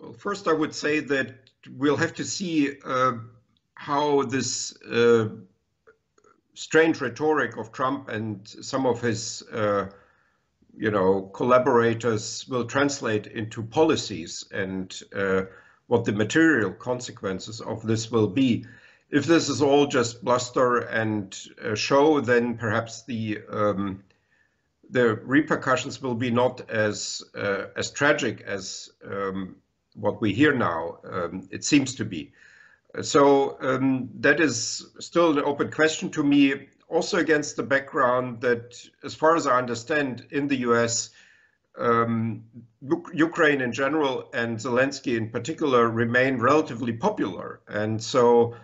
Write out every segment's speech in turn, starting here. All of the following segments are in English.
Well, first I would say that we'll have to see how this strange rhetoric of Trump and some of his collaborators will translate into policies, and what the material consequences of this will be. If this is all just bluster and show, then perhaps the repercussions will be not as tragic as what we hear now. It seems to be. So that is still an open question to me, also against the background that, as far as I understand, in the US, Ukraine in general and Zelensky in particular remain relatively popular. And so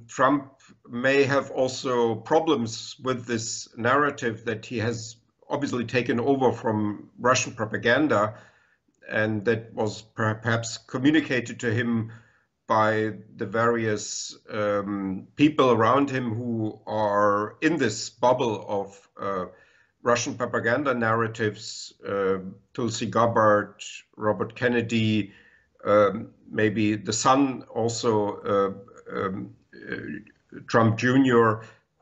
Trump may have also problems with this narrative that he has obviously taken over from Russian propaganda, and that was perhaps communicated to him by the various people around him who are in this bubble of Russian propaganda narratives, Tulsi, Gabbard, Robert Kennedy, maybe the son also, Trump Jr.,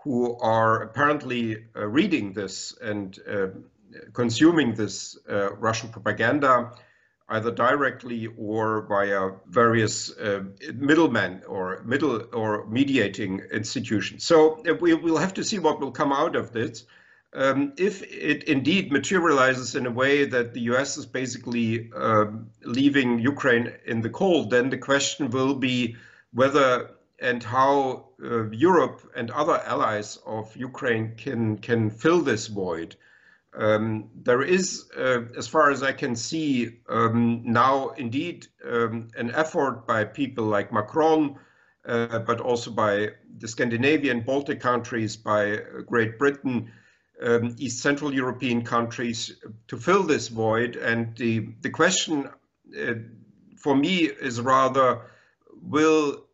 who are apparently reading this and consuming this Russian propaganda, either directly or via various middlemen or mediating institutions. So we will have to see what will come out of this. If it indeed materializes in a way that the US is basically leaving Ukraine in the cold, then the question will be whether and how Europe and other allies of Ukraine can fill this void. There is, as far as I can see, now indeed an effort by people like Macron, but also by the Scandinavian, Baltic countries, by Great Britain, East Central European countries, to fill this void. And the question for me is rather, will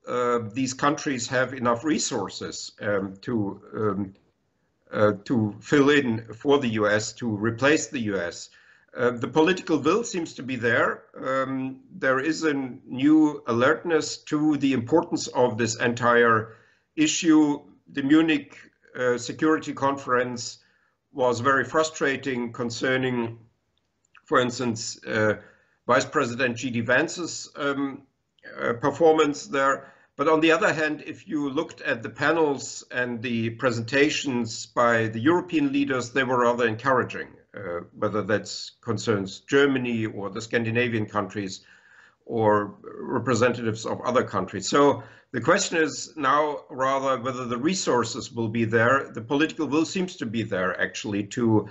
these countries have enough resources to fill in for the US, to replace the US? The political will seems to be there. There is a new alertness to the importance of this entire issue. The Munich Security Conference was very frustrating concerning, for instance, Vice President G.D. Vance's performance there. But on the other hand, if you looked at the panels and the presentations by the European leaders, they were rather encouraging, whether that concerns Germany or the Scandinavian countries or representatives of other countries. So the question is now rather whether the resources will be there. The political will seems to be there, actually, to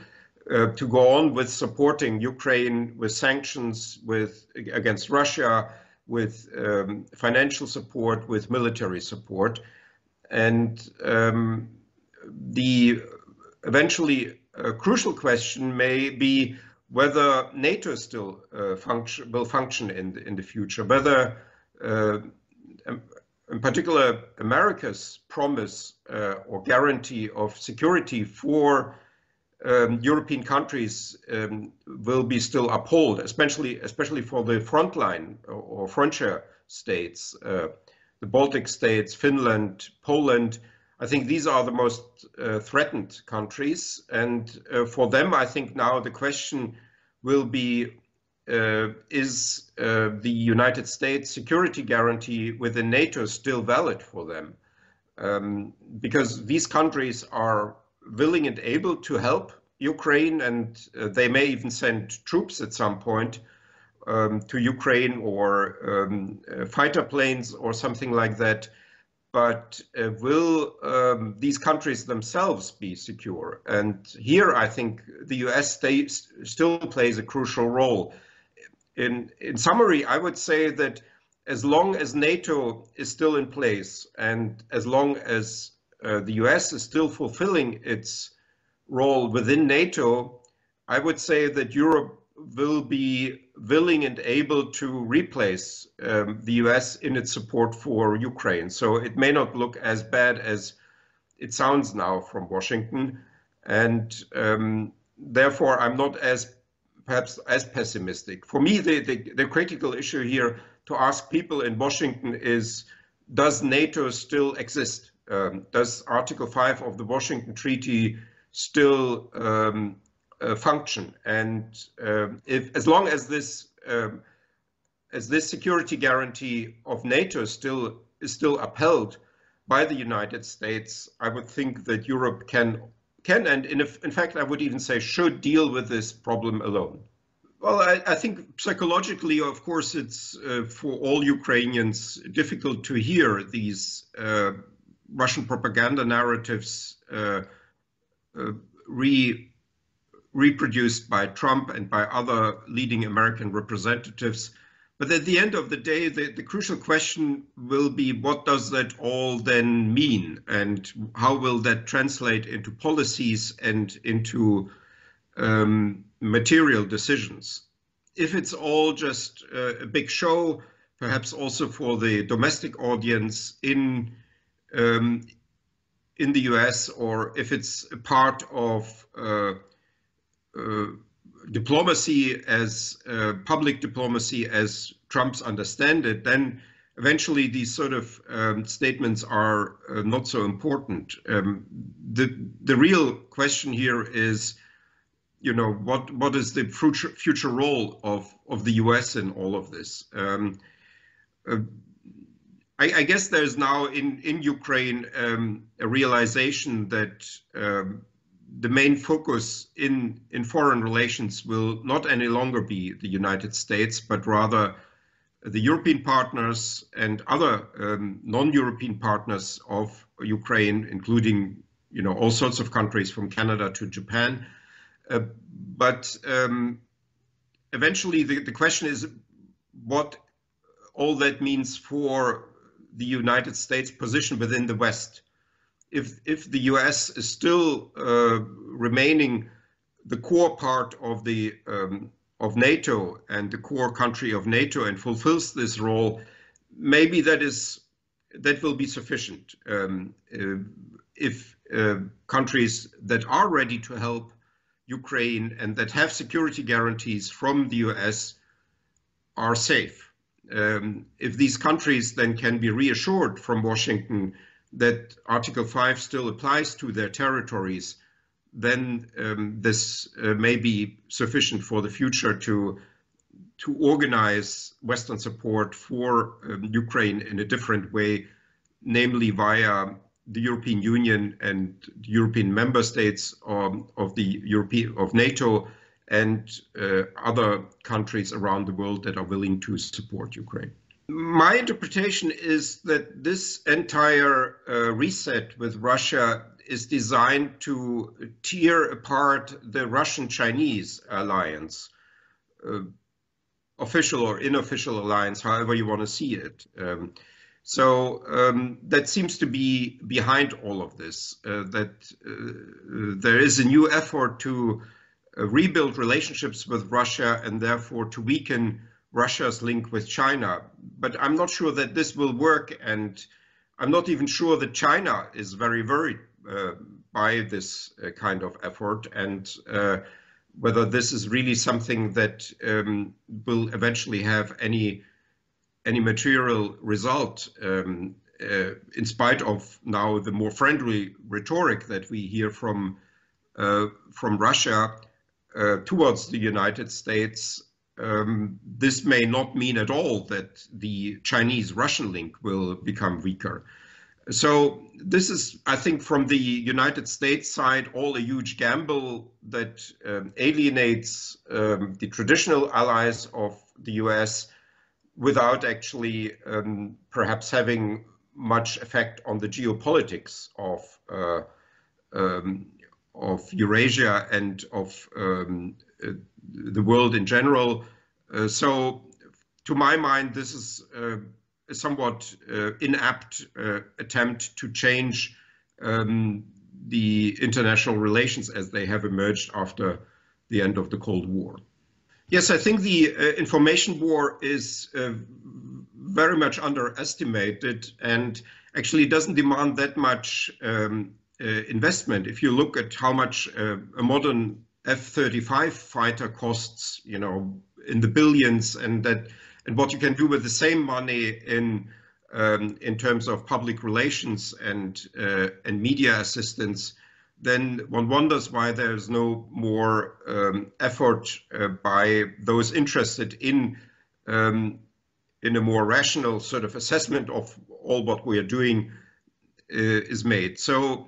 go on with supporting Ukraine with sanctions, against Russia, with financial support, with military support. And the eventually crucial question may be whether NATO still will function in the future, whether in particular America's promise or guarantee of security for European countries will be still upheld, especially for the frontline or frontier states, the Baltic states, Finland, Poland. I think these are the most threatened countries, and for them, I think now the question will be: is the United States security guarantee within NATO still valid for them? Because these countries are willing and able to help Ukraine, and they may even send troops at some point to Ukraine, or fighter planes or something like that. But will these countries themselves be secure? And here I think the US still plays a crucial role. In summary, I would say that as long as NATO is still in place, and as long as the US is still fulfilling its role within NATO, I would say that Europe will be willing and able to replace the US in its support for Ukraine. So it may not look as bad as it sounds now from Washington. And therefore, I'm not as perhaps as pessimistic. For me, the critical issue here to ask people in Washington is, does NATO still exist? Does Article 5 of the Washington Treaty still function? And as long as this security guarantee of NATO is still upheld by the United States, I would think that Europe can and in fact I would even say should deal with this problem alone. Well, I think psychologically, of course, it's for all Ukrainians difficult to hear these Russian propaganda narratives reproduced by Trump and by other leading American representatives. But at the end of the day, the crucial question will be, what does that all then mean? And how will that translate into policies and into material decisions? If it's all just a big show, perhaps also for the domestic audience in the US, or if it's a part of diplomacy as public diplomacy as Trump's understand it, then eventually these sort of statements are not so important. The real question here is, you know, what is the future role of the US in all of this? I guess there's now in Ukraine a realization that the main focus in foreign relations will not any longer be the United States, but rather the European partners and other non-European partners of Ukraine, including, you know, all sorts of countries from Canada to Japan. But eventually the question is what all that means for the United States position within the West. If the US is still remaining the core part of of NATO and the core country of NATO and fulfills this role, maybe that will be sufficient. If countries that are ready to help Ukraine and that have security guarantees from the US are safe. If these countries then can be reassured from Washington that Article 5 still applies to their territories, then this may be sufficient for the future to organize Western support for Ukraine in a different way, namely via the European Union and the European member states of NATO and other countries around the world that are willing to support Ukraine. My interpretation is that this entire reset with Russia is designed to tear apart the Russian-Chinese alliance, official or unofficial alliance, however you want to see it. So that seems to be behind all of this, that there is a new effort to rebuild relationships with Russia and therefore to weaken Russia's link with China. But I'm not sure that this will work, and I'm not even sure that China is very worried by this kind of effort, and whether this is really something that will eventually have any material result, in spite of now the more friendly rhetoric that we hear from Russia towards the United States. This may not mean at all that the Chinese-Russian link will become weaker. So this is, I think, from the United States side, all a huge gamble that alienates the traditional allies of the US without actually perhaps having much effect on the geopolitics of Eurasia and of the world in general. So to my mind, this is a somewhat inapt attempt to change the international relations as they have emerged after the end of the Cold War. Yes, I think the information war is very much underestimated and actually doesn't demand that much investment. If you look at how much a modern F-35 fighter costs, you know, in the billions, and what you can do with the same money in terms of public relations and media assistance, then one wonders why there's no more effort by those interested in a more rational sort of assessment of all what we are doing is made. So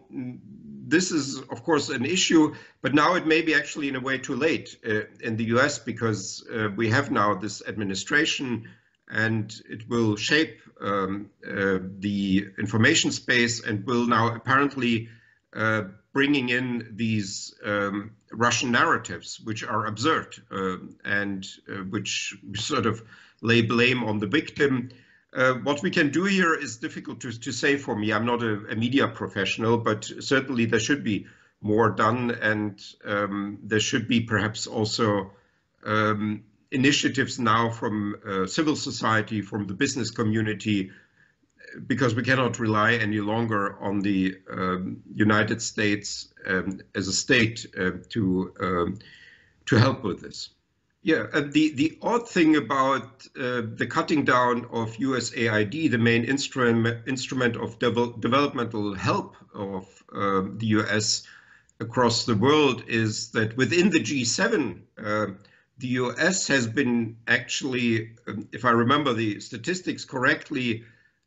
this is, of course, an issue, but now it may be actually in a way too late in the US, because we have now this administration, and it will shape the information space, and will now apparently bringing in these Russian narratives, which are absurd and which sort of lay blame on the victim. What we can do here is difficult to say for me. I'm not a media professional, but certainly there should be more done, and there should be perhaps also initiatives now from civil society, from the business community, because we cannot rely any longer on the United States as a state to help with this. Yeah, the odd thing about the cutting down of USAID, the main instrument of developmental help of the US across the world, is that within the G7, the US has been actually, if I remember the statistics correctly,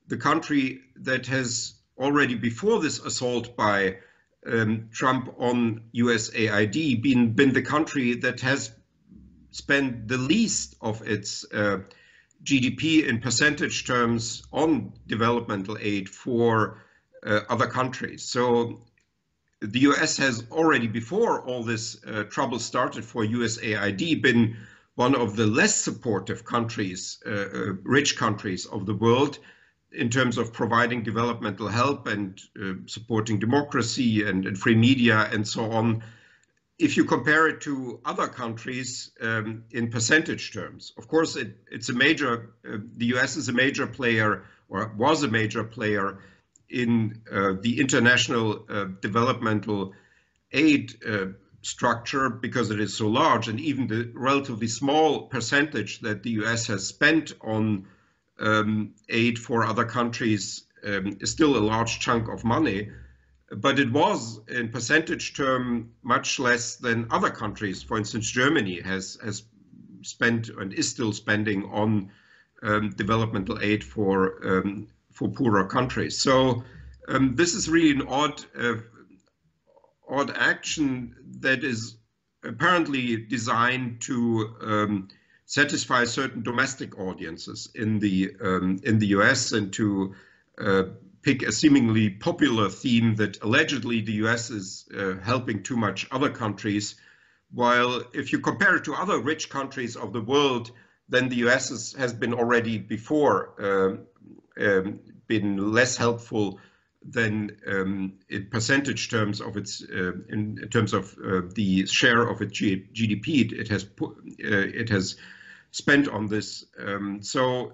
the country that has already, before this assault by Trump on USAID, been the country that has spent the least of its GDP in percentage terms on developmental aid for other countries. So the US has already, before all this trouble started for USAID, been one of the less supportive countries, rich countries of the world, in terms of providing developmental help and supporting democracy and free media and so on. If you compare it to other countries in percentage terms, of course, it's a major, the US is a major player, or was a major player in the international developmental aid structure, because it is so large, and even the relatively small percentage that the US has spent on aid for other countries is still a large chunk of money. But it was, in percentage term, much less than other countries. For instance, Germany has spent and is still spending on developmental aid for poorer countries. So this is really an odd action that is apparently designed to satisfy certain domestic audiences in the US, and to pick a seemingly popular theme that allegedly the US is helping too much other countries, while if you compare it to other rich countries of the world, then the US has been already before been less helpful than in percentage terms of its, in terms of the share of its GDP it has spent on this. So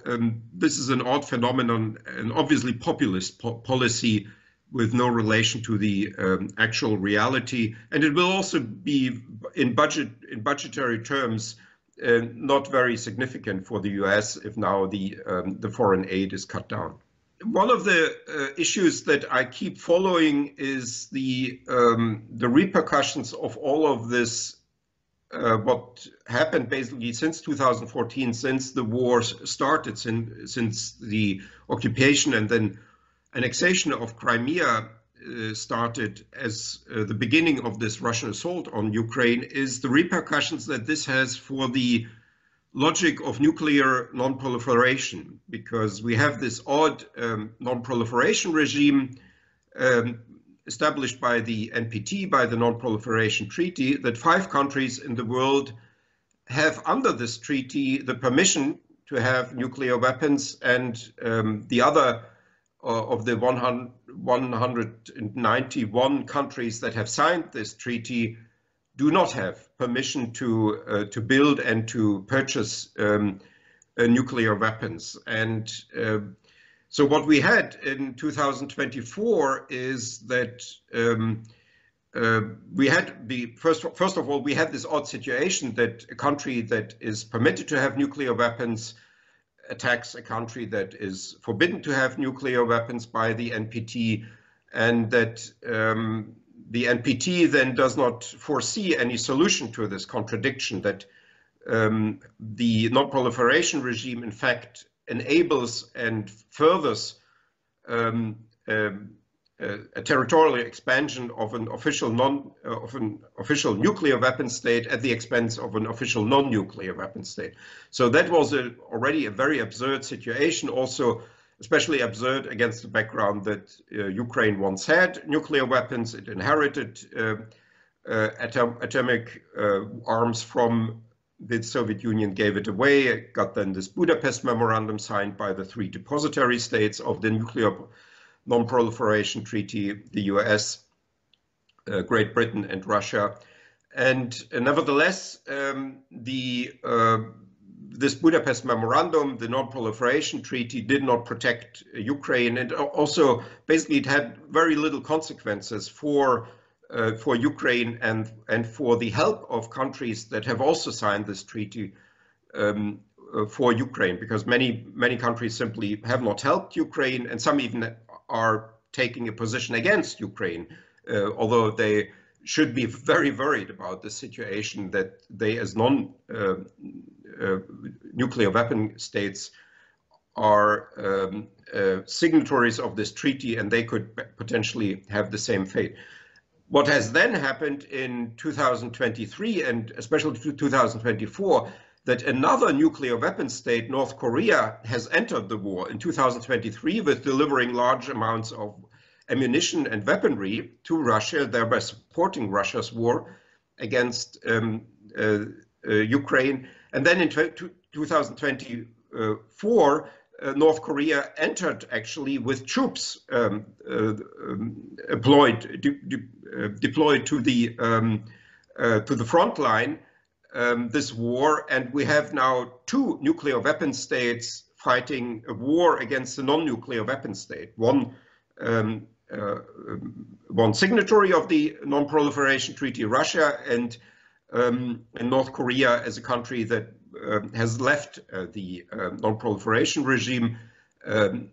this is an odd phenomenon, an obviously populist policy with no relation to the actual reality, and it will also be in budgetary terms not very significant for the US if now the foreign aid is cut down. One of the issues that I keep following is the repercussions of all of this. What happened basically since 2014, since the war started, since the occupation and then annexation of Crimea started as the beginning of this Russian assault on Ukraine, is the repercussions that this has for the logic of nuclear non-proliferation, because we have this odd non-proliferation regime established by the NPT, by the Non-Proliferation Treaty, that 5 countries in the world have, under this treaty, the permission to have nuclear weapons, and the other of the 191 countries that have signed this treaty do not have permission to build and to purchase nuclear weapons. And so what we had in 2024 is that we had the first of all, we had this odd situation that a country that is permitted to have nuclear weapons attacks a country that is forbidden to have nuclear weapons by the NPT, and that the NPT then does not foresee any solution to this contradiction, that the non-proliferation regime in fact enables and furthers a territorial expansion of an official nuclear weapon state at the expense of an official non-nuclear weapon state. So that was already a very absurd situation, also especially absurd against the background that Ukraine once had nuclear weapons. It inherited atomic arms from the Soviet Union, gave it away. It got then this Budapest Memorandum signed by the 3 depository states of the nuclear Non-Proliferation Treaty, the US, Great Britain, and Russia. And nevertheless, this Budapest Memorandum, the Non-Proliferation Treaty, did not protect Ukraine, and also basically it had very little consequences for Ukraine and for the help of countries that have also signed this treaty for Ukraine, because many countries simply have not helped Ukraine, and some even are taking a position against Ukraine, although they should be very worried about the situation that they, as non-nuclear weapon states, are signatories of this treaty, and they could potentially have the same fate. What has then happened in 2023 and especially 2024, that another nuclear weapon state, North Korea, has entered the war in 2023 with delivering large amounts of ammunition and weaponry to Russia, thereby supporting Russia's war against Ukraine. And then in 2024, North Korea entered actually with troops deployed to the front line this war, and we have now 2 nuclear weapon states fighting a war against a non-nuclear weapon state. One signatory of the Non-Proliferation Treaty, Russia, and North Korea as a country that has left the non-proliferation regime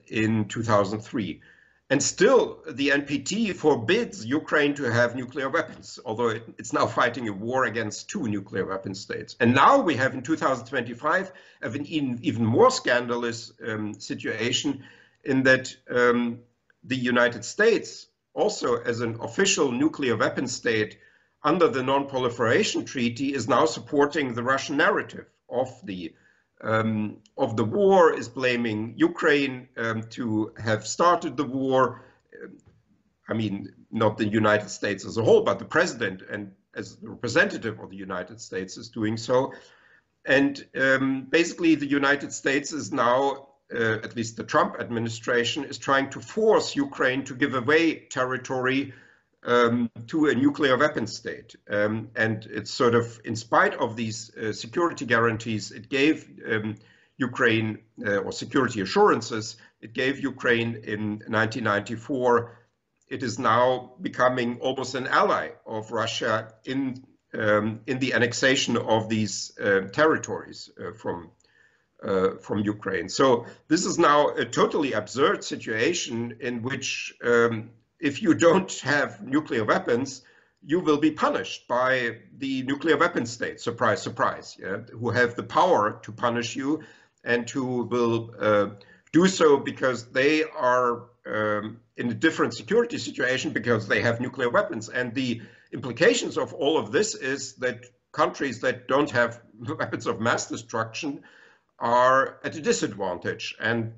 in 2003. And still, the NPT forbids Ukraine to have nuclear weapons, although it's now fighting a war against 2 nuclear weapon states. And now we have in 2025 an even more scandalous situation, in that the United States, also as an official nuclear weapon state under the Non-Proliferation Treaty, is now supporting the Russian narrative of the war, is blaming Ukraine to have started the war. I mean, not the United States as a whole, but the president, and as the representative of the United States, is doing so. And basically the United States is now, at least the Trump administration, is trying to force Ukraine to give away territory to a nuclear weapon state. And it's sort of, in spite of these security guarantees it gave Ukraine, or security assurances it gave Ukraine in 1994, it is now becoming almost an ally of Russia in the annexation of these territories from Ukraine. So this is now a totally absurd situation in which if you don't have nuclear weapons, you will be punished by the nuclear weapon states, surprise, surprise, yeah, who have the power to punish you, and who will do so because they are in a different security situation because they have nuclear weapons. And the implications of all of this is that countries that don't have weapons of mass destruction are at a disadvantage. And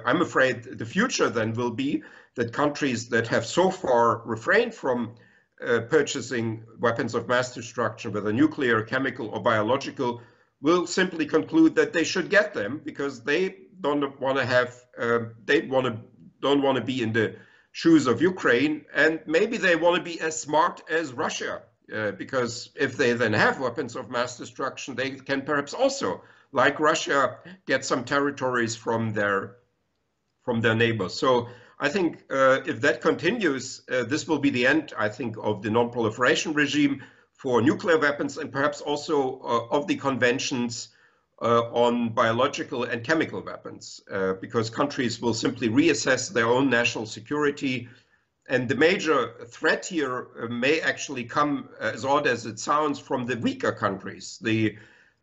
I'm afraid the future then will be that countries that have so far refrained from purchasing weapons of mass destruction, whether nuclear, chemical, or biological, will simply conclude that they should get them because they don't want to have, don't want to be in the shoes of Ukraine, and maybe they want to be as smart as Russia, because if they then have weapons of mass destruction, they can perhaps also, like Russia, get some territories from their neighbors. So I think if that continues, this will be the end, I think, of the non-proliferation regime for nuclear weapons and perhaps also of the conventions on biological and chemical weapons, because countries will simply reassess their own national security. And the major threat here may actually come, as odd as it sounds, from the weaker countries, the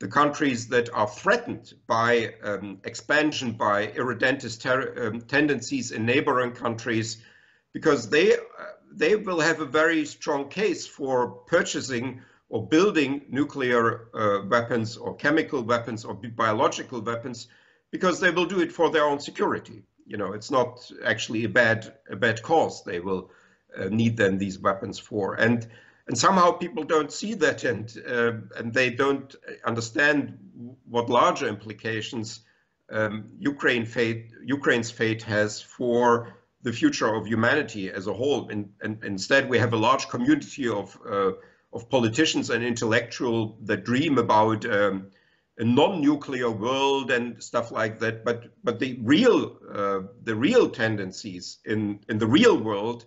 countries that are threatened by expansion, by irredentist tendencies in neighboring countries, because they will have a very strong case for purchasing or building nuclear weapons or chemical weapons or biological weapons, because they will do it for their own security. You know, it's not actually a bad cause they will need then these weapons for. And somehow people don't see that, and they don't understand what larger implications Ukraine's fate has for the future of humanity as a whole. And instead, we have a large community of politicians and intellectuals that dream about a non-nuclear world and stuff like that. But the real tendencies in the real world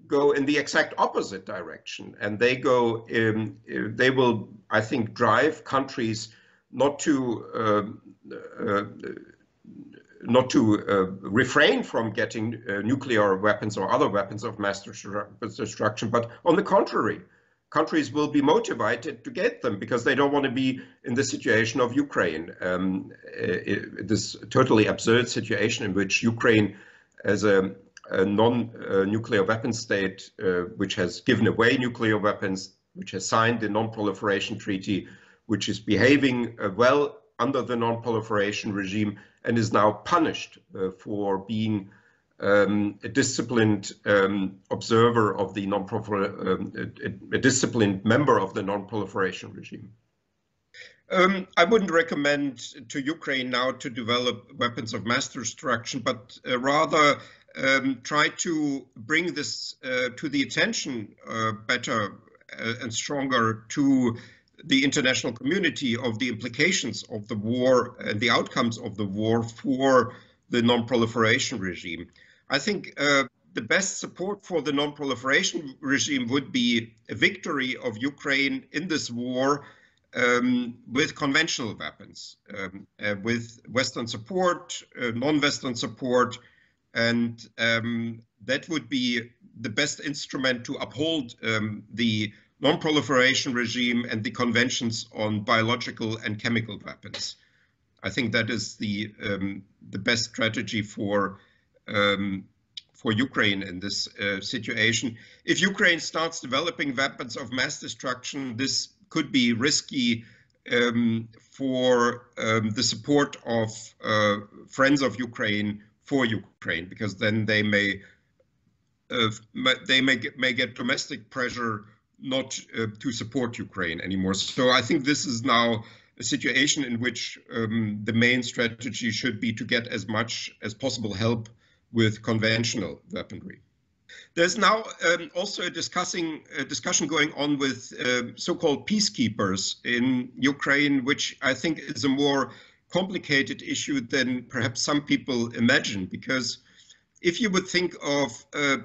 go in the exact opposite direction, and they will, I think, drive countries not to refrain from getting nuclear weapons or other weapons of mass destruction, but on the contrary, countries will be motivated to get them because they don't want to be in the situation of Ukraine, this totally absurd situation in which Ukraine, as a non-nuclear weapon state, which has given away nuclear weapons, which has signed the Non-Proliferation Treaty, which is behaving well under the non-proliferation regime, and is now punished for being a disciplined observer of the a disciplined member of the non-proliferation regime. I wouldn't recommend to Ukraine now to develop weapons of mass destruction, but rather try to bring this to the attention better and stronger to the international community of the implications of the war and the outcomes of the war for the non-proliferation regime. I think the best support for the non-proliferation regime would be a victory of Ukraine in this war with conventional weapons, with Western support, non-Western support, and that would be the best instrument to uphold the non-proliferation regime and the conventions on biological and chemical weapons. I think that is the best strategy for Ukraine in this situation. If Ukraine starts developing weapons of mass destruction, this could be risky for the support of friends of Ukraine for Ukraine, because then they may get domestic pressure not to support Ukraine anymore. So I think this is now a situation in which the main strategy should be to get as much as possible help with conventional weaponry. There's now also a discussion going on with so-called peacekeepers in Ukraine, which I think is a more complicated issue than perhaps some people imagine, because if you would think of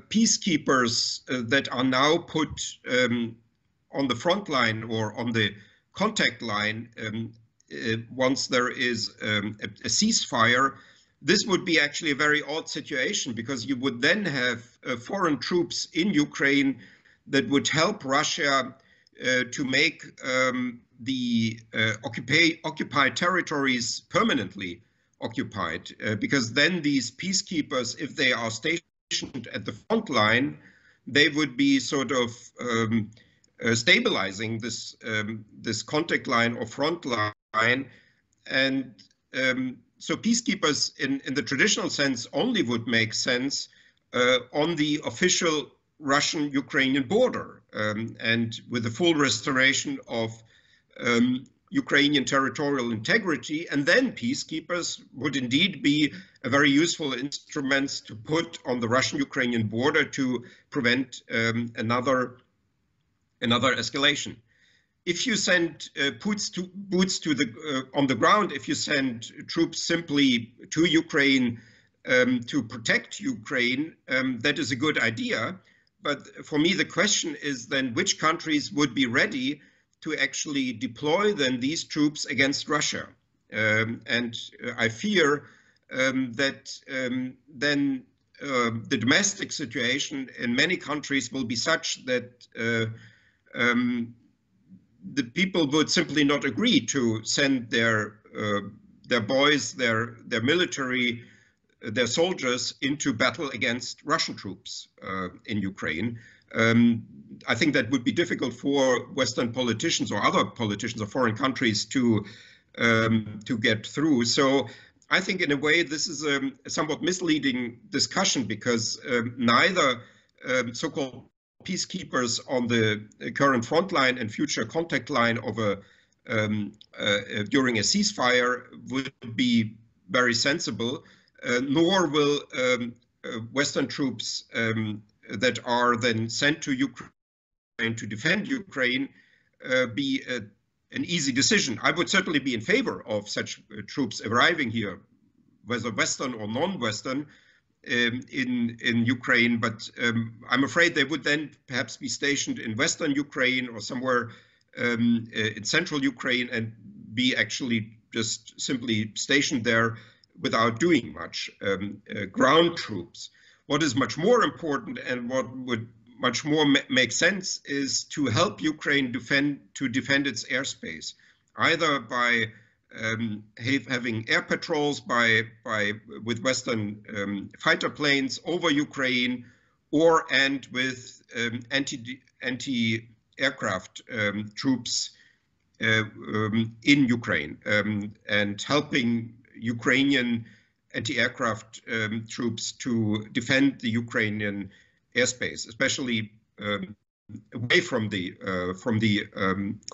peacekeepers that are now put on the front line or on the contact line once there is a ceasefire, this would be actually a very odd situation, because you would then have foreign troops in Ukraine that would help Russia to make the occupied territories permanently occupied, because then these peacekeepers, if they are stationed at the front line, they would be sort of stabilizing this contact line or front line. And so peacekeepers in the traditional sense only would make sense on the official Russian-Ukrainian border, and with the full restoration of Ukrainian territorial integrity. And then peacekeepers would indeed be a very useful instrument to put on the Russian-Ukrainian border to prevent another escalation. If you send boots to the on the ground, if you send troops simply to Ukraine to protect Ukraine, that is a good idea. But for me, the question is then which countries would be ready to actually deploy then these troops against Russia? And I fear that then the domestic situation in many countries will be such that the people would simply not agree to send their boys, their military, their soldiers into battle against Russian troops in Ukraine. I think that would be difficult for Western politicians or other politicians of foreign countries to get through. So I think in a way this is a somewhat misleading discussion, because neither so-called peacekeepers on the current front line and future contact line of during a ceasefire would be very sensible, nor will Western troops that are then sent to Ukraine to defend Ukraine be an easy decision. I would certainly be in favor of such troops arriving here, whether Western or non-Western, in Ukraine, but I'm afraid they would then perhaps be stationed in Western Ukraine or somewhere in central Ukraine and be actually just simply stationed there without doing much. Ground troops. What is much more important and what would much more make sense is to help Ukraine defend its airspace, either by having air patrols with Western fighter planes over Ukraine, and with anti-aircraft troops in Ukraine, and helping Ukrainian anti-aircraft troops to defend the Ukrainian airspace, especially away from the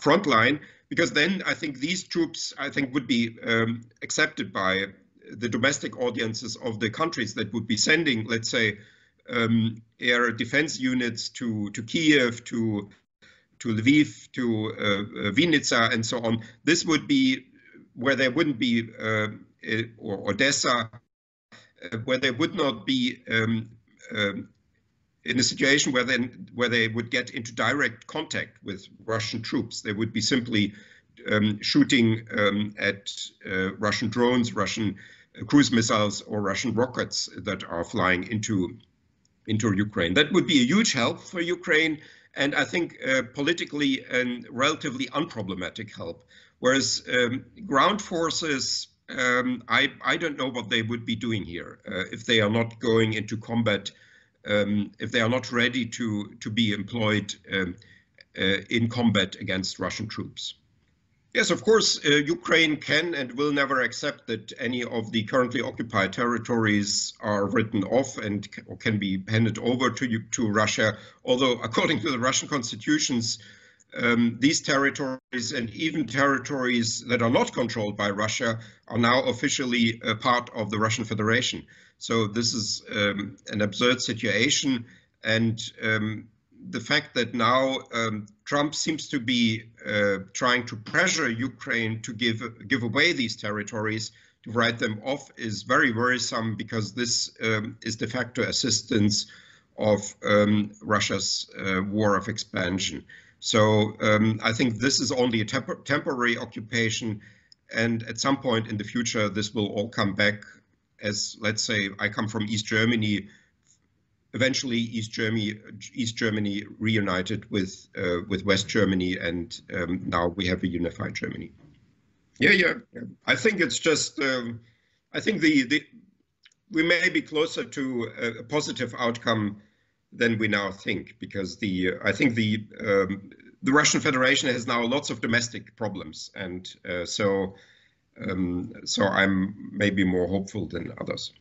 front line, because then I think these troops would be accepted by the domestic audiences of the countries that would be sending, let's say, air defense units to Kiev, to Lviv, to Vinica, and so on. This would be where there wouldn't be, or Odessa, where there would not be in a situation where they would get into direct contact with Russian troops. They would be simply shooting at Russian drones, Russian cruise missiles, or Russian rockets that are flying into Ukraine. That would be a huge help for Ukraine, and I think politically a relatively unproblematic help. Whereas ground forces, I don't know what they would be doing here if they are not going into combat. If they are not ready to be employed in combat against Russian troops. Yes, of course, Ukraine can and will never accept that any of the currently occupied territories are written off and or can be handed over to Russia. Although, according to the Russian constitutions, these territories and even territories that are not controlled by Russia are now officially a part of the Russian Federation. So this is an absurd situation, and the fact that now Trump seems to be trying to pressure Ukraine to give away these territories, to write them off, is very worrisome, because this is de facto assistance of Russia's war of expansion. So I think this is only a temporary occupation, and at some point in the future this will all come back. As, let's say, I come from East Germany, eventually East Germany reunited with West Germany, and now we have a unified Germany. Yeah. I think it's just, I think we may be closer to a positive outcome than we now think, because I think the Russian Federation has now lots of domestic problems, and so I'm maybe more hopeful than others.